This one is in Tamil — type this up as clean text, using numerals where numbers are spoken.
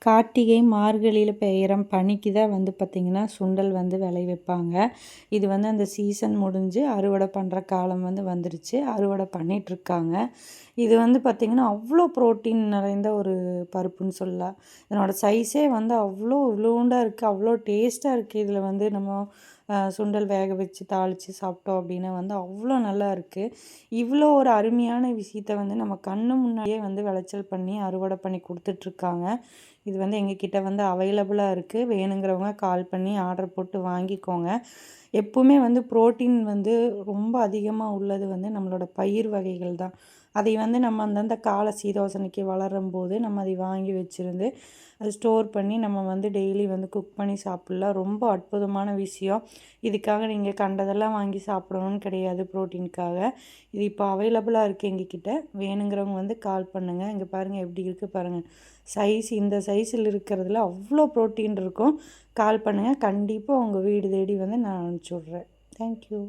கார்த்திகை மார்கழியில் பெய்கிற பனிக்கு தான் வந்து பார்த்திங்கன்னா சுண்டல் வந்து விளைவிப்பாங்க. இது வந்து அந்த சீசன் முடிஞ்சு அறுவடை பண்ணுற காலம் வந்து வந்துருச்சு. அறுவடை பண்ணிகிட்ருக்காங்க. இது வந்து பார்த்திங்கன்னா அவ்வளோ ப்ரோட்டீன் நிறைந்த ஒரு பருப்புன்னு சொல்லலாம். இதனோட சைஸே வந்து அவ்வளோ இவ்வளோண்டா இருக்குது. அவ்வளோ டேஸ்ட்டாக இருக்குது. இதில் வந்து நம்ம சுண்டல் வேக வச்சு தாளித்து சாப்பிட்டோம் அப்படின்னா வந்து அவ்வளோ நல்லா இருக்குது. இவ்வளோ ஒரு அருமையான விஷயத்த வந்து நம்ம கண்ணு முன்னாடியே வந்து விளைச்சல் பண்ணி அறுவடை பண்ணி கொடுத்துட்ருக்காங்க. இது வந்து எங்ககிட்ட வந்து அவைலபிளாக இருக்குது. வேணுங்கிறவங்க கால் பண்ணி ஆர்டர் போட்டு வாங்கிக்கோங்க. எப்பவுமே வந்து புரோட்டீன் வந்து ரொம்ப அதிகமாக உள்ளது வந்து நம்மளோட பயிர் வகைகள் தான். அதை வந்து நம்ம அந்தந்த கால சீதோசனைக்கு வளரும்போது நம்ம அதை வாங்கி வச்சுருந்து அது ஸ்டோர் பண்ணி நம்ம வந்து டெய்லி வந்து குக் பண்ணி சாப்பிட்லாம். ரொம்ப அற்புதமான விஷயம். இதுக்காக நீங்கள் கண்டதெல்லாம் வாங்கி சாப்பிடணும்னு கிடையாது ப்ரோட்டீனுக்காக. இது இப்போ அவைலபிளாக இருக்குது எங்ககிட்ட. வேணுங்கிறவங்க வந்து கால் பண்ணுங்கள். இங்கே பாருங்கள் எப்படி இருக்குது பாருங்கள். சைஸ் இந்த சைஸில் இருக்கிறதுல அவ்வளோ ப்ரோட்டீன் இருக்கும். கால் பண்ணுங்கள். கண்டிப்பாக உங்கள் வீடு தேடி வந்து நான் அனுப்பிச்சி விட்றேன். தேங்க்யூ.